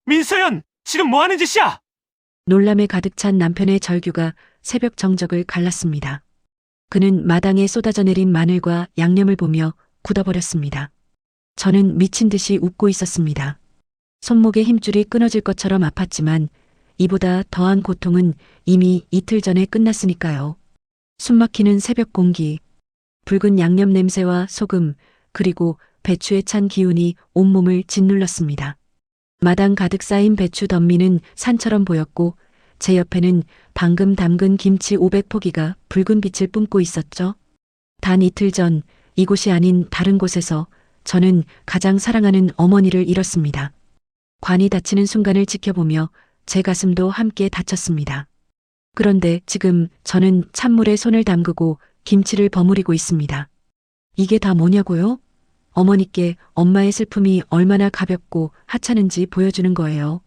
민서연, 지금 뭐 하는 짓이야? 놀람에 가득 찬 남편의 절규가 새벽 정적을 갈랐습니다. 그는 마당에 쏟아져 내린 마늘과 양념을 보며 굳어버렸습니다. 저는 미친 듯이 웃고 있었습니다. 손목의 힘줄이 끊어질 것처럼 아팠지만 이보다 더한 고통은 이미 이틀 전에 끝났으니까요. 숨막히는 새벽 공기, 붉은 양념 냄새와 소금, 그리고 배추에 찬 기운이 온몸을 짓눌렀습니다. 마당 가득 쌓인 배추 덤미는 산처럼 보였고 제 옆에는 방금 담근 김치 500포기가 붉은 빛을 뿜고 있었죠. 단 이틀 전 이곳이 아닌 다른 곳에서 저는 가장 사랑하는 어머니를 잃었습니다. 관이 닫히는 순간을 지켜보며 제 가슴도 함께 닫혔습니다. 그런데 지금 저는 찬물에 손을 담그고 김치를 버무리고 있습니다. 이게 다 뭐냐고요? 어머니께 엄마의 슬픔이 얼마나 가볍고 하찮은지 보여주는 거예요.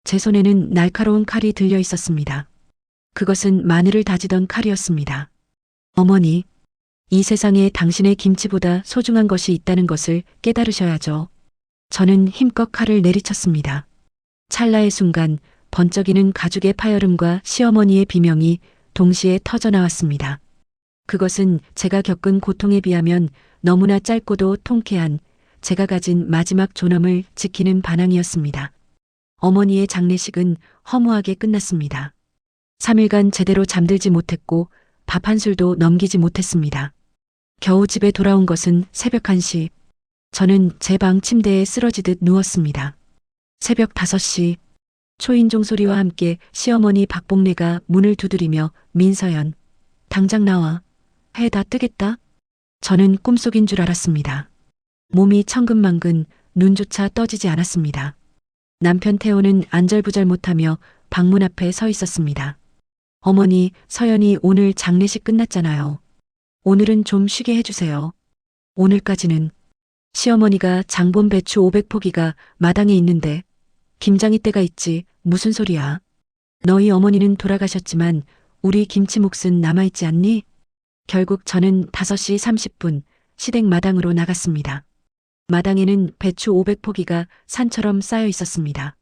제 손에는 날카로운 칼이 들려 있었습니다. 그것은 마늘을 다지던 칼이었습니다. 어머니, 이 세상에 당신의 김치보다 소중한 것이 있다는 것을 깨달으셔야죠. 저는 힘껏 칼을 내리쳤습니다. 찰나의 순간 번쩍이는 가죽의 파열음과 시어머니의 비명이 동시에 터져나왔습니다. 그것은 제가 겪은 고통에 비하면 너무나 짧고도 통쾌한 제가 가진 마지막 존엄을 지키는 반항이었습니다. 어머니의 장례식은 허무하게 끝났습니다. 3일간 제대로 잠들지 못했고 밥 한 술도 넘기지 못했습니다. 겨우 집에 돌아온 것은 새벽 1시. 저는 제 방 침대에 쓰러지듯 누웠습니다. 새벽 5시. 초인종 소리와 함께 시어머니 박복래가 문을 두드리며 민서연, 당장 나와. 해 다 뜨겠다. 저는 꿈속인 줄 알았습니다. 몸이 천근만근, 눈조차 떠지지 않았습니다. 남편 태호는 안절부절 못하며 방문 앞에 서 있었습니다. 어머니, 서연이 오늘 장례식 끝났잖아요. 오늘은 좀 쉬게 해주세요. 오늘까지는. 시어머니가 장본 배추 500포기가 마당에 있는데 김장이 때가 있지 무슨 소리야. 너희 어머니는 돌아가셨지만 우리 김치 몫은 남아있지 않니? 결국 저는 5시 30분 시댁 마당으로 나갔습니다. 마당에는 배추 500포기가 산처럼 쌓여 있었습니다.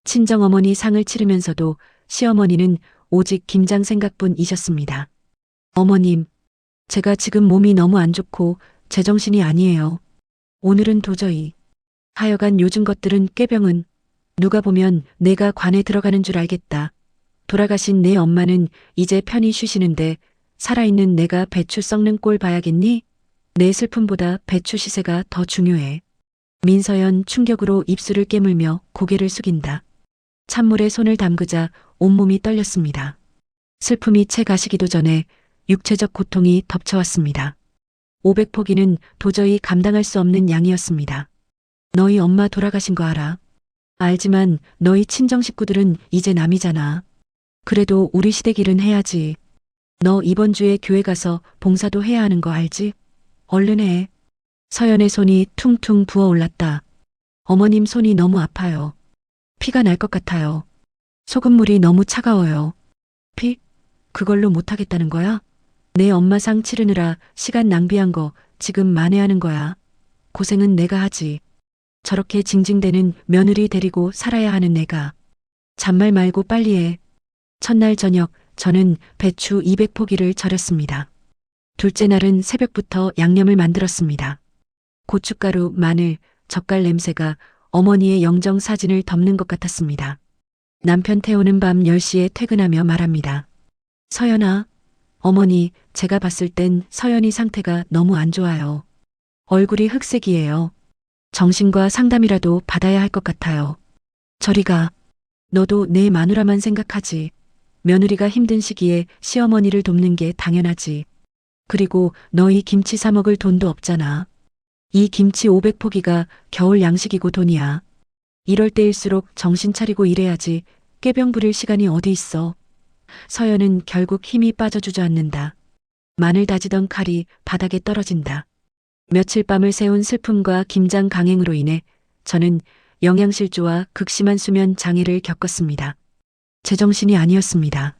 친정어머니 상을 치르면서도 시어머니는 오직 김장 생각뿐이셨습니다. 어머님, 제가 지금 몸이 너무 안 좋고 제정신이 아니에요. 오늘은 도저히. 하여간 요즘 것들은 꾀병은 누가 보면 내가 관에 들어가는 줄 알겠다. 돌아가신 내 엄마는 이제 편히 쉬시는데 살아있는 내가 배추 썩는 꼴 봐야겠니? 내 슬픔보다 배추 시세가 더 중요해. 민서연 충격으로 입술을 깨물며 고개를 숙인다. 찬물에 손을 담그자 온몸이 떨렸습니다. 슬픔이 채 가시기도 전에 육체적 고통이 덮쳐왔습니다. 500포기는 도저히 감당할 수 없는 양이었습니다. 너희 엄마 돌아가신 거 알아? 알지만 너희 친정 식구들은 이제 남이잖아. 그래도 우리 시댁 일은 해야지. 너 이번 주에 교회 가서 봉사도 해야 하는 거 알지? 얼른 해. 서연의 손이 퉁퉁 부어올랐다. 어머님 손이 너무 아파요. 피가 날 것 같아요. 소금물이 너무 차가워요. 피? 그걸로 못하겠다는 거야? 내 엄마 상 치르느라 시간 낭비한 거 지금 만회하는 거야. 고생은 내가 하지. 저렇게 징징대는 며느리 데리고 살아야 하는 내가. 잔말 말고 빨리 해. 첫날 저녁 저는 배추 200포기를 절였습니다. 둘째 날은 새벽부터 양념을 만들었습니다. 고춧가루, 마늘, 젓갈 냄새가 어머니의 영정 사진을 덮는 것 같았습니다. 남편 태우는 밤 10시에 퇴근하며 말합니다. 서연아, 어머니, 제가 봤을 땐 서연이 상태가 너무 안 좋아요. 얼굴이 흑색이에요. 정신과 상담이라도 받아야 할 것 같아요. 저리 가. 너도 내 마누라만 생각하지. 며느리가 힘든 시기에 시어머니를 돕는 게 당연하지. 그리고 너희 김치 사 먹을 돈도 없잖아. 이 김치 500포기가 겨울 양식이고 돈이야. 이럴 때일수록 정신 차리고 일해야지. 꾀병 부릴 시간이 어디 있어. 서연은 결국 힘이 빠져 주저앉는다. 마늘 다지던 칼이 바닥에 떨어진다. 며칠 밤을 새운 슬픔과 김장 강행으로 인해 저는 영양실조와 극심한 수면 장애를 겪었습니다. 제정신이 아니었습니다.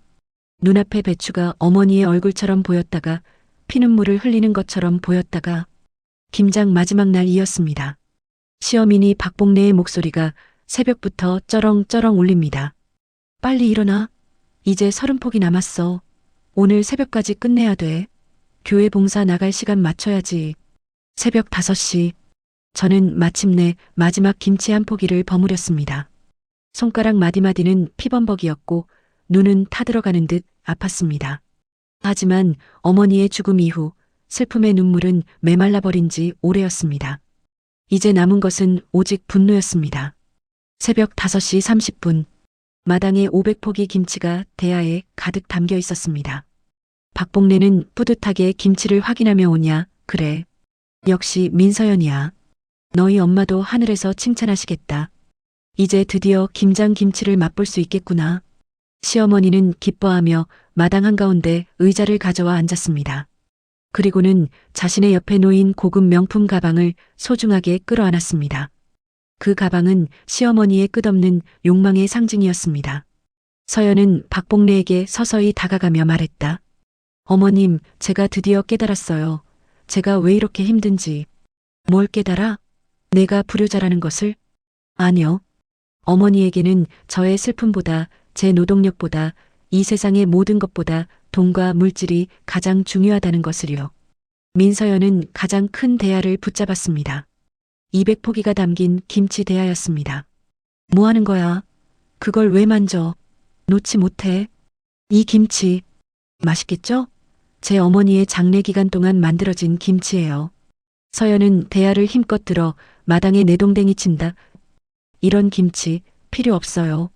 눈앞에 배추가 어머니의 얼굴처럼 보였다가 피눈물을 흘리는 것처럼 보였다가 김장 마지막 날이었습니다. 시어머니 박복래의 목소리가 새벽부터 쩌렁쩌렁 울립니다. 빨리 일어나. 이제 30폭이 남았어. 오늘 새벽까지 끝내야 돼. 교회 봉사 나갈 시간 맞춰야지. 새벽 5시. 저는 마침내 마지막 김치 한 포기를 버무렸습니다. 손가락 마디마디는 피범벅이었고 눈은 타들어가는 듯 아팠습니다. 하지만 어머니의 죽음 이후 슬픔의 눈물은 메말라버린 지 오래였습니다. 이제 남은 것은 오직 분노였습니다. 새벽 5시 30분. 마당에 500포기 김치가 대야에 가득 담겨 있었습니다. 박복래는 뿌듯하게 김치를 확인하며 오냐. 그래. 역시 민서연이야. 너희 엄마도 하늘에서 칭찬하시겠다. 이제 드디어 김장 김치를 맛볼 수 있겠구나. 시어머니는 기뻐하며 마당 한가운데 의자를 가져와 앉았습니다. 그리고는 자신의 옆에 놓인 고급 명품 가방을 소중하게 끌어안았습니다. 그 가방은 시어머니의 끝없는 욕망의 상징이었습니다. 서연은 박복래에게 서서히 다가가며 말했다. 어머님, 제가 드디어 깨달았어요. 제가 왜 이렇게 힘든지. 뭘 깨달아? 내가 불효자라는 것을? 아니요. 어머니에게는 저의 슬픔보다, 제 노동력보다, 이 세상의 모든 것보다 돈과 물질이 가장 중요하다는 것을요. 민서연은 가장 큰 대야를 붙잡았습니다. 200포기가 담긴 김치 대야였습니다. 뭐 하는 거야? 그걸 왜 만져? 놓지 못해. 이 김치, 맛있겠죠? 제 어머니의 장례 기간 동안 만들어진 김치예요. 서연은 대야를 힘껏 들어 마당에 내동댕이 친다. 이런 김치 필요 없어요.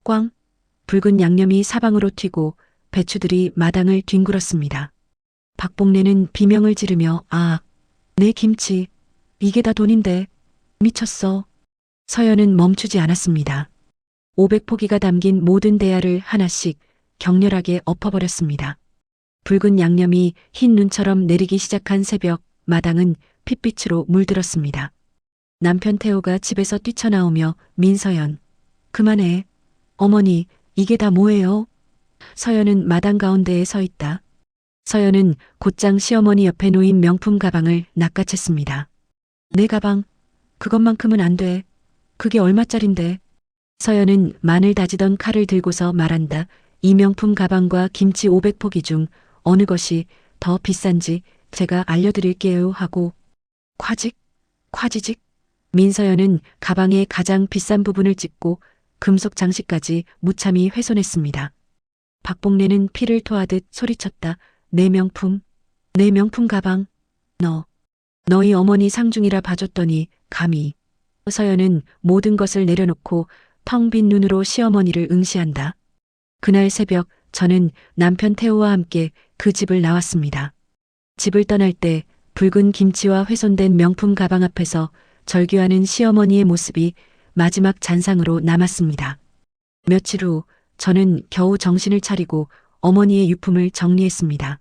꽝. 붉은 양념이 사방으로 튀고 배추들이 마당을 뒹굴었습니다. 박복래는 비명을 지르며 아, 내 김치. 이게 다 돈인데. 미쳤어. 서연은 멈추지 않았습니다. 500포기가 담긴 모든 대야를 하나씩 격렬하게 엎어버렸습니다. 붉은 양념이 흰 눈처럼 내리기 시작한 새벽, 마당은 핏빛으로 물들었습니다. 남편 태호가 집에서 뛰쳐나오며 민서연, 그만해. 어머니, 이게 다 뭐예요? 서연은 마당 가운데에 서 있다. 서연은 곧장 시어머니 옆에 놓인 명품 가방을 낚아챘습니다. 내 가방, 그것만큼은 안 돼. 그게 얼마짜린데. 서연은 마늘 다지던 칼을 들고서 말한다. 이 명품 가방과 김치 500포기 중 어느 것이 더 비싼지 제가 알려드릴게요 하고 콰지직. 민서연은 가방의 가장 비싼 부분을 찍고 금속 장식까지 무참히 훼손했습니다. 박복래는 피를 토하듯 소리쳤다. 내 명품 가방. 너희 어머니 상중이라 봐줬더니 감히. 서연은 모든 것을 내려놓고 텅 빈 눈으로 시어머니를 응시한다. 그날 새벽 저는 남편 태호와 함께 그 집을 나왔습니다. 집을 떠날 때 붉은 김치와 훼손된 명품 가방 앞에서 절규하는 시어머니의 모습이 마지막 잔상으로 남았습니다. 며칠 후 저는 겨우 정신을 차리고 어머니의 유품을 정리했습니다.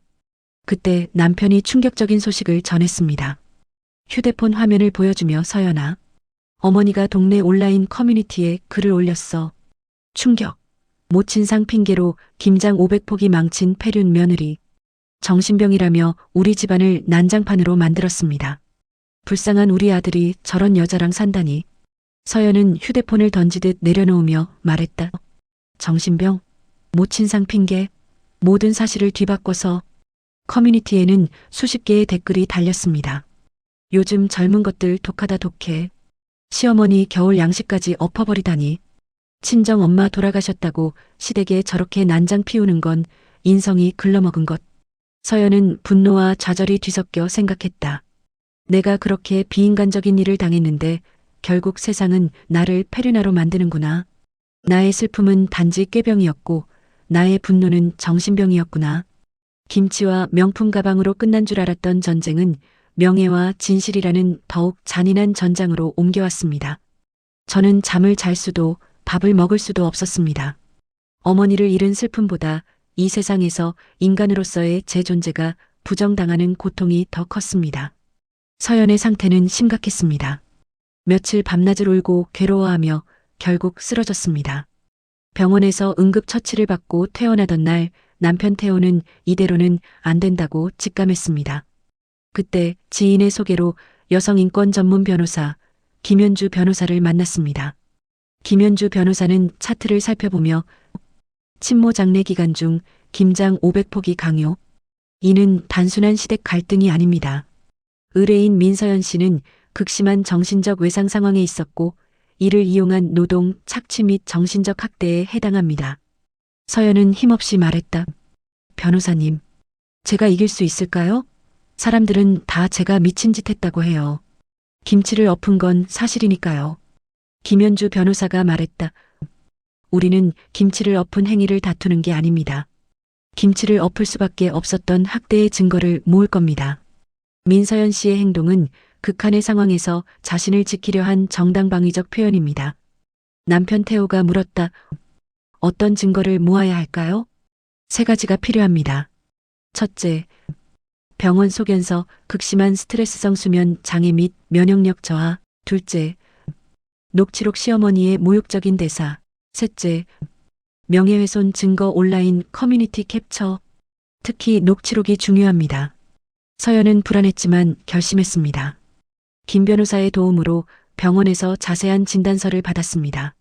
그때 남편이 충격적인 소식을 전했습니다. 휴대폰 화면을 보여주며 서연아, 어머니가 동네 온라인 커뮤니티에 글을 올렸어. 충격. 모친상 핑계로 김장 500포기 망친 폐륜 며느리. 정신병이라며 우리 집안을 난장판으로 만들었습니다. 불쌍한 우리 아들이 저런 여자랑 산다니. 서연은 휴대폰을 던지듯 내려놓으며 말했다. 정신병, 모친상 핑계, 모든 사실을 뒤바꿔서. 커뮤니티에는 수십 개의 댓글이 달렸습니다. 요즘 젊은 것들 독하다 독해. 시어머니 겨울 양식까지 엎어버리다니. 친정 엄마 돌아가셨다고 시댁에 저렇게 난장 피우는 건 인성이 글러먹은 것. 서연은 분노와 좌절이 뒤섞여 생각했다. 내가 그렇게 비인간적인 일을 당했는데 결국 세상은 나를 페르나로 만드는구나. 나의 슬픔은 단지 꾀병이었고 나의 분노는 정신병이었구나. 김치와 명품 가방으로 끝난 줄 알았던 전쟁은 명예와 진실이라는 더욱 잔인한 전장으로 옮겨왔습니다. 저는 잠을 잘 수도 밥을 먹을 수도 없었습니다. 어머니를 잃은 슬픔보다 이 세상에서 인간으로서의 제 존재가 부정당하는 고통이 더 컸습니다. 서연의 상태는 심각했습니다. 며칠 밤낮을 울고 괴로워하며 결국 쓰러졌습니다. 병원에서 응급처치를 받고 퇴원하던 날 남편 태호는 이대로는 안 된다고 직감했습니다. 그때 지인의 소개로 여성인권 전문 변호사 김현주 변호사를 만났습니다. 김현주 변호사는 차트를 살펴보며 친모 장례 기간 중 김장 500포기 강요. 이는 단순한 시댁 갈등이 아닙니다. 의뢰인 민서연 씨는 극심한 정신적 외상 상황에 있었고 이를 이용한 노동, 착취 및 정신적 학대에 해당합니다. 서연은 힘없이 말했다. 변호사님, 제가 이길 수 있을까요? 사람들은 다 제가 미친 짓 했다고 해요. 김치를 엎은 건 사실이니까요. 김현주 변호사가 말했다. 우리는 김치를 엎은 행위를 다투는 게 아닙니다. 김치를 엎을 수밖에 없었던 학대의 증거를 모을 겁니다. 민서연 씨의 행동은 극한의 상황에서 자신을 지키려 한 정당방위적 표현입니다. 남편 태호가 물었다. 어떤 증거를 모아야 할까요? 3가지가 필요합니다. 첫째, 병원 소견서, 극심한 스트레스성 수면 장애 및 면역력 저하. 둘째, 녹취록 시어머니의 모욕적인 대사. 셋째, 명예훼손 증거 온라인 커뮤니티 캡처. 특히 녹취록이 중요합니다. 서연은 불안했지만 결심했습니다. 김 변호사의 도움으로 병원에서 자세한 진단서를 받았습니다.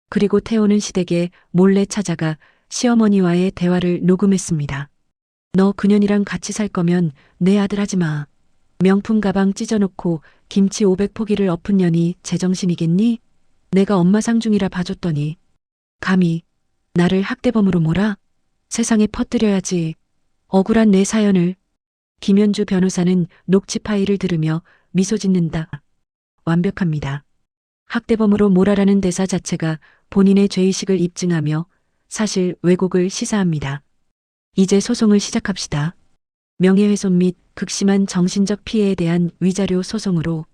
그리고 태호는 시댁에 몰래 찾아가 시어머니와의 대화를 녹음했습니다. 너 그년이랑 같이 살 거면 내 아들 하지 마. 명품 가방 찢어놓고 김치 500포기를 엎은 년이 제정신이겠니? 내가 엄마 상중이라 봐줬더니 감히 나를 학대범으로 몰아? 세상에 퍼뜨려야지. 억울한 내 사연을. 김현주 변호사는 녹취 파일을 들으며 미소 짓는다. 완벽합니다. 학대범으로 몰아라는 대사 자체가 본인의 죄의식을 입증하며 사실 왜곡을 시사합니다. 이제 소송을 시작합시다. 명예훼손 및 극심한 정신적 피해에 대한 위자료 소송으로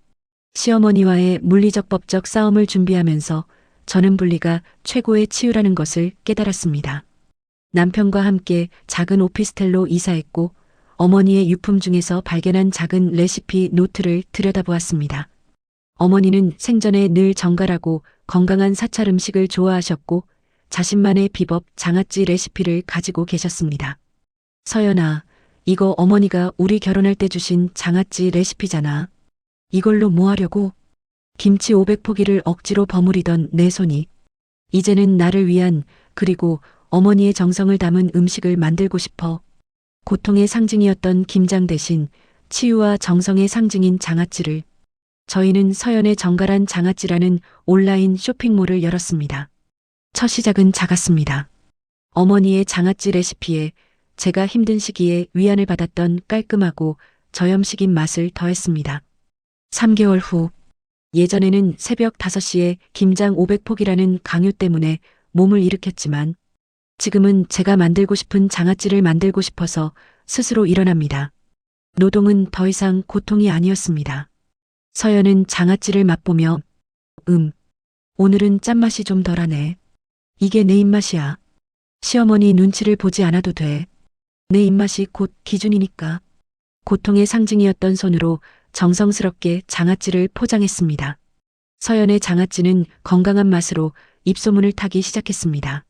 시어머니와의 물리적 법적 싸움을 준비하면서 저는 분리가 최고의 치유라는 것을 깨달았습니다. 남편과 함께 작은 오피스텔로 이사했고 어머니의 유품 중에서 발견한 작은 레시피 노트를 들여다보았습니다. 어머니는 생전에 늘 정갈하고 건강한 사찰 음식을 좋아하셨고 자신만의 비법 장아찌 레시피를 가지고 계셨습니다. 서연아, 이거 어머니가 우리 결혼할 때 주신 장아찌 레시피잖아. 이걸로 뭐 하려고? 김치 500포기를 억지로 버무리던 내 손이 이제는 나를 위한 그리고 어머니의 정성을 담은 음식을 만들고 싶어. 고통의 상징이었던 김장 대신 치유와 정성의 상징인 장아찌를. 저희는 서연의 정갈한 장아찌라는 온라인 쇼핑몰을 열었습니다. 첫 시작은 작았습니다. 어머니의 장아찌 레시피에 제가 힘든 시기에 위안을 받았던 깔끔하고 저염식인 맛을 더했습니다. 3개월 후, 예전에는 새벽 5시에 김장 500포기라는 강요 때문에 몸을 일으켰지만 지금은 제가 만들고 싶은 장아찌를 만들고 싶어서 스스로 일어납니다. 노동은 더 이상 고통이 아니었습니다. 서연은 장아찌를 맛보며 오늘은 짠맛이 좀 덜하네. 이게 내 입맛이야. 시어머니 눈치를 보지 않아도 돼. 내 입맛이 곧 기준이니까. 고통의 상징이었던 손으로 정성스럽게 장아찌를 포장했습니다. 서연의 장아찌는 건강한 맛으로 입소문을 타기 시작했습니다.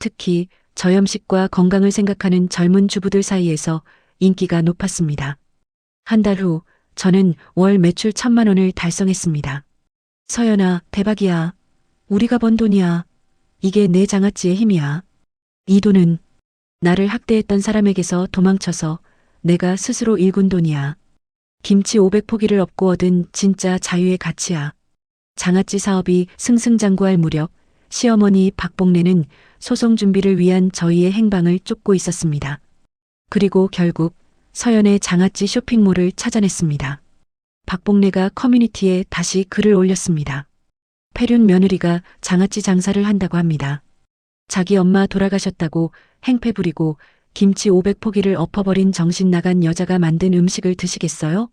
특히 저염식과 건강을 생각하는 젊은 주부들 사이에서 인기가 높았습니다. 한 달 후 저는 월 매출 1,000만 원을 달성했습니다. 서연아, 대박이야. 우리가 번 돈이야. 이게 내 장아찌의 힘이야. 이 돈은 나를 학대했던 사람에게서 도망쳐서 내가 스스로 일군 돈이야. 김치 500포기를 엎고 얻은 진짜 자유의 가치야. 장아찌 사업이 승승장구할 무렵 시어머니 박복래는 소송 준비를 위한 저희의 행방을 쫓고 있었습니다. 그리고 결국 서연의 장아찌 쇼핑몰을 찾아냈습니다. 박복래가 커뮤니티에 다시 글을 올렸습니다. 폐륜 며느리가 장아찌 장사를 한다고 합니다. 자기 엄마 돌아가셨다고 행패 부리고 김치 500포기를 엎어버린 정신 나간 여자가 만든 음식을 드시겠어요?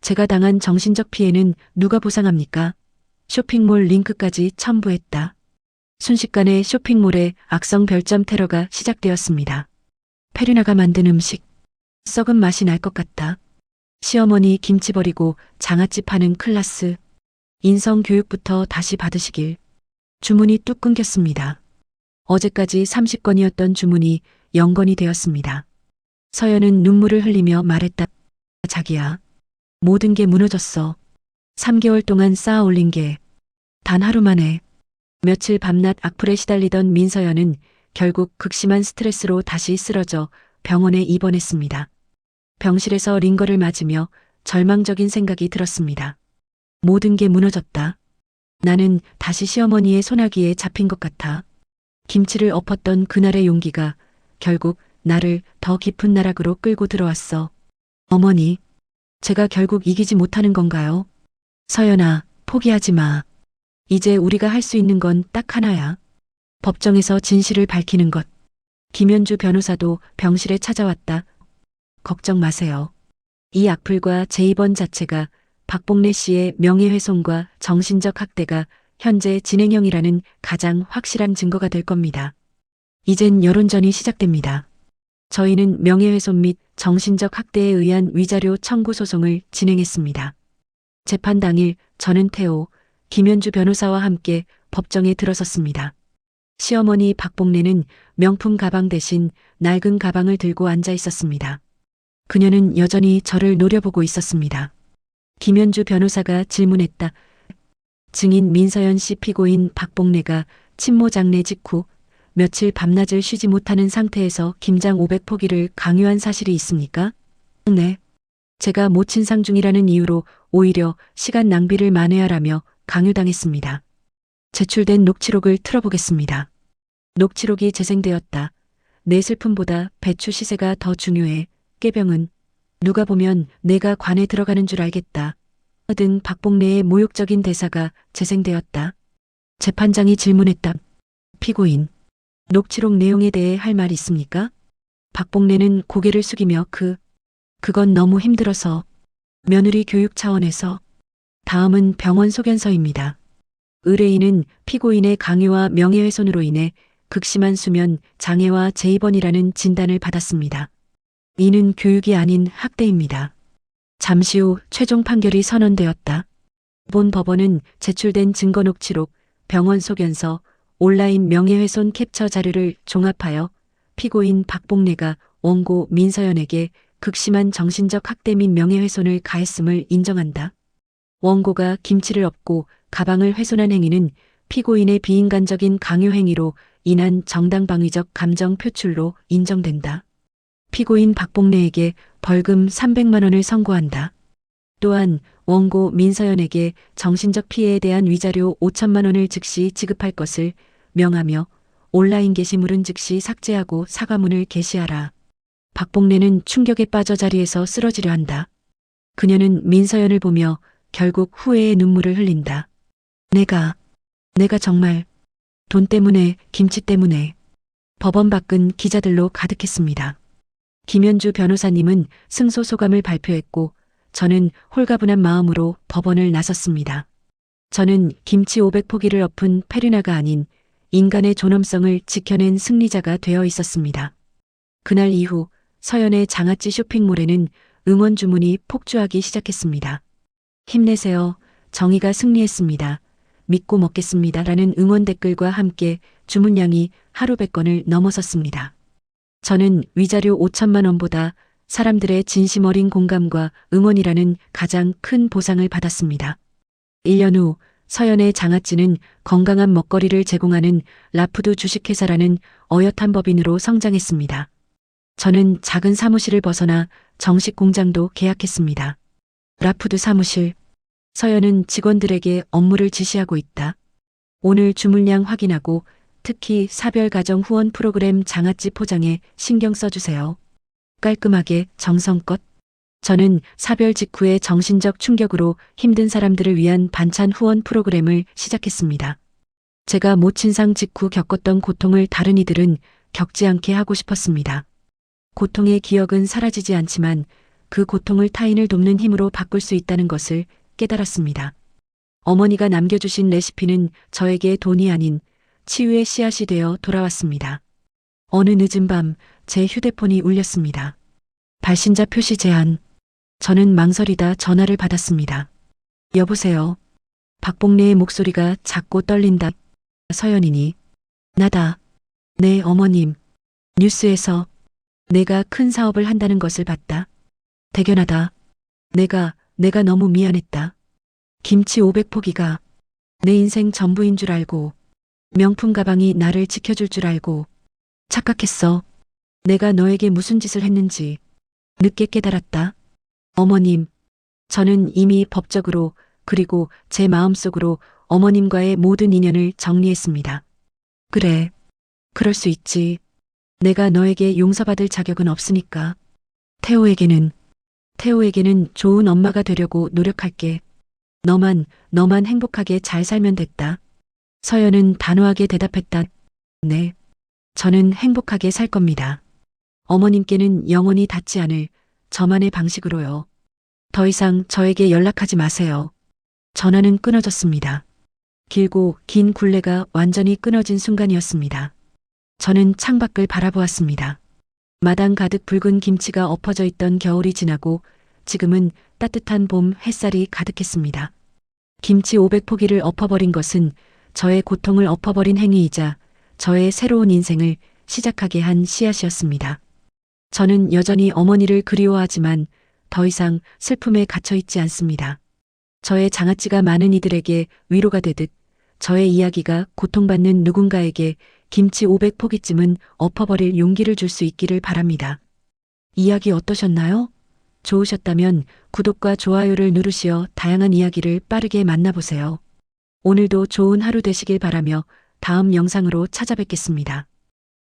제가 당한 정신적 피해는 누가 보상합니까? 쇼핑몰 링크까지 첨부했다. 순식간에 쇼핑몰에 악성 별점 테러가 시작되었습니다. 페르나가 만든 음식. 썩은 맛이 날 것 같다. 시어머니 김치 버리고 장아찌 파는 클라스. 인성 교육부터 다시 받으시길. 주문이 뚝 끊겼습니다. 어제까지 30건이었던 주문이 0건이 되었습니다. 서연은 눈물을 흘리며 말했다. 자기야, 모든 게 무너졌어. 3개월 동안 쌓아 올린 게 단 하루 만에. 며칠 밤낮 악플에 시달리던 민서연은 결국 극심한 스트레스로 다시 쓰러져 병원에 입원했습니다. 병실에서 링거를 맞으며 절망적인 생각이 들었습니다. 모든 게 무너졌다. 나는 다시 시어머니의 소나기에 잡힌 것 같아. 김치를 엎었던 그날의 용기가 결국 나를 더 깊은 나락으로 끌고 들어왔어. 어머니, 제가 결국 이기지 못하는 건가요? 서연아, 포기하지 마. 이제 우리가 할 수 있는 건 딱 하나야. 법정에서 진실을 밝히는 것. 김현주 변호사도 병실에 찾아왔다. 걱정 마세요. 이 악플과 제 입원 자체가 박봉래 씨의 명예훼손과 정신적 학대가 현재 진행형이라는 가장 확실한 증거가 될 겁니다. 이젠 여론전이 시작됩니다. 저희는 명예훼손 및 정신적 학대에 의한 위자료 청구 소송을 진행했습니다. 재판 당일 저는 태호, 김현주 변호사와 함께 법정에 들어섰습니다. 시어머니 박봉래는 명품 가방 대신 낡은 가방을 들고 앉아 있었습니다. 그녀는 여전히 저를 노려보고 있었습니다. 김현주 변호사가 질문했다. 증인 민서연 씨 피고인 박봉래가 친모 장례 직후 며칠 밤낮을 쉬지 못하는 상태에서 김장 500포기를 강요한 사실이 있습니까? 네. 제가 모친상 중이라는 이유로 오히려 시간 낭비를 만회하라며 강요당했습니다. 제출된 녹취록을 틀어보겠습니다. 녹취록이 재생되었다. 내 슬픔보다 배추 시세가 더 중요해. 깨병은 누가 보면 내가 관에 들어가는 줄 알겠다. 등 박봉래의 모욕적인 대사가 재생되었다. 재판장이 질문했다. 피고인, 녹취록 내용에 대해 할 말 있습니까? 박봉래는 고개를 숙이며 그건 너무 힘들어서 며느리 교육 차원에서. 다음은 병원 소견서입니다. 의뢰인은 피고인의 강요와 명예훼손으로 인해 극심한 수면 장애와 재입원이라는 진단을 받았습니다. 이는 교육이 아닌 학대입니다. 잠시 후 최종 판결이 선언되었다. 본 법원은 제출된 증거 녹취록, 병원 소견서, 온라인 명예훼손 캡처 자료를 종합하여 피고인 박봉래가 원고 민서연에게 극심한 정신적 학대 및 명예훼손을 가했음을 인정한다. 원고가 김치를 엎고 가방을 훼손한 행위는 피고인의 비인간적인 강요 행위로 인한 정당방위적 감정 표출로 인정된다. 피고인 박봉래에게 벌금 300만 원을 선고한다. 또한 원고 민서연에게 정신적 피해에 대한 위자료 5천만 원을 즉시 지급할 것을 명하며 온라인 게시물은 즉시 삭제하고 사과문을 게시하라. 박봉래는 충격에 빠져 자리에서 쓰러지려 한다. 그녀는 민서연을 보며 결국 후회의 눈물을 흘린다. 내가 정말 돈 때문에, 김치 때문에. 법원 밖은 기자들로 가득했습니다. 김현주 변호사님은 승소 소감을 발표했고 저는 홀가분한 마음으로 법원을 나섰습니다. 저는 김치 500포기를 엎은 페르나가 아닌 인간의 존엄성을 지켜낸 승리자가 되어 있었습니다. 그날 이후 서연의 장아찌 쇼핑몰에는 응원 주문이 폭주하기 시작했습니다. 힘내세요. 정의가 승리했습니다. 믿고 먹겠습니다. 라는 응원 댓글과 함께 주문량이 하루 100건을 넘어섰습니다. 저는 위자료 5천만 원보다 사람들의 진심 어린 공감과 응원이라는 가장 큰 보상을 받았습니다. 1년 후 서연의 장아찌는 건강한 먹거리를 제공하는 라푸드 주식회사라는 어엿한 법인으로 성장했습니다. 저는 작은 사무실을 벗어나 정식 공장도 계약했습니다. 라푸드 사무실. 서연은 직원들에게 업무를 지시하고 있다. 오늘 주문량 확인하고 특히 사별가정 후원 프로그램 장아찌 포장에 신경 써주세요. 깔끔하게 정성껏. 저는 사별 직후의 정신적 충격으로 힘든 사람들을 위한 반찬 후원 프로그램을 시작했습니다. 제가 모친상 직후 겪었던 고통을 다른 이들은 겪지 않게 하고 싶었습니다. 고통의 기억은 사라지지 않지만 그 고통을 타인을 돕는 힘으로 바꿀 수 있다는 것을 깨달았습니다. 어머니가 남겨주신 레시피는 저에게 돈이 아닌 치유의 씨앗이 되어 돌아왔습니다. 어느 늦은 밤 제 휴대폰이 울렸습니다. 발신자 표시 제한. 저는 망설이다 전화를 받았습니다. 여보세요. 박봉래의 목소리가 작고 떨린다. 서연이니? 나다. 네, 어머님. 뉴스에서 내가 큰 사업을 한다는 것을 봤다. 대견하다. 내가 너무 미안했다. 김치 500포기가 내 인생 전부인 줄 알고 명품 가방이 나를 지켜줄 줄 알고 착각했어. 내가 너에게 무슨 짓을 했는지 늦게 깨달았다. 어머님, 저는 이미 법적으로 그리고 제 마음속으로 어머님과의 모든 인연을 정리했습니다. 그래, 그럴 수 있지. 내가 너에게 용서받을 자격은 없으니까. 태호에게는 좋은 엄마가 되려고 노력할게. 너만 행복하게 잘 살면 됐다. 서연은 단호하게 대답했다. 네, 저는 행복하게 살 겁니다. 어머님께는 영원히 닿지 않을 저만의 방식으로요. 더 이상 저에게 연락하지 마세요. 전화는 끊어졌습니다. 길고 긴 굴레가 완전히 끊어진 순간이었습니다. 저는 창밖을 바라보았습니다. 마당 가득 붉은 김치가 엎어져 있던 겨울이 지나고 지금은 따뜻한 봄 햇살이 가득했습니다. 김치 500포기를 엎어버린 것은 저의 고통을 엎어버린 행위이자 저의 새로운 인생을 시작하게 한 씨앗이었습니다. 저는 여전히 어머니를 그리워하지만 더 이상 슬픔에 갇혀 있지 않습니다. 저의 장아찌가 많은 이들에게 위로가 되듯 저의 이야기가 고통받는 누군가에게 김치 500포기쯤은 엎어버릴 용기를 줄 수 있기를 바랍니다. 이야기 어떠셨나요? 좋으셨다면 구독과 좋아요를 누르시어 다양한 이야기를 빠르게 만나보세요. 오늘도 좋은 하루 되시길 바라며 다음 영상으로 찾아뵙겠습니다.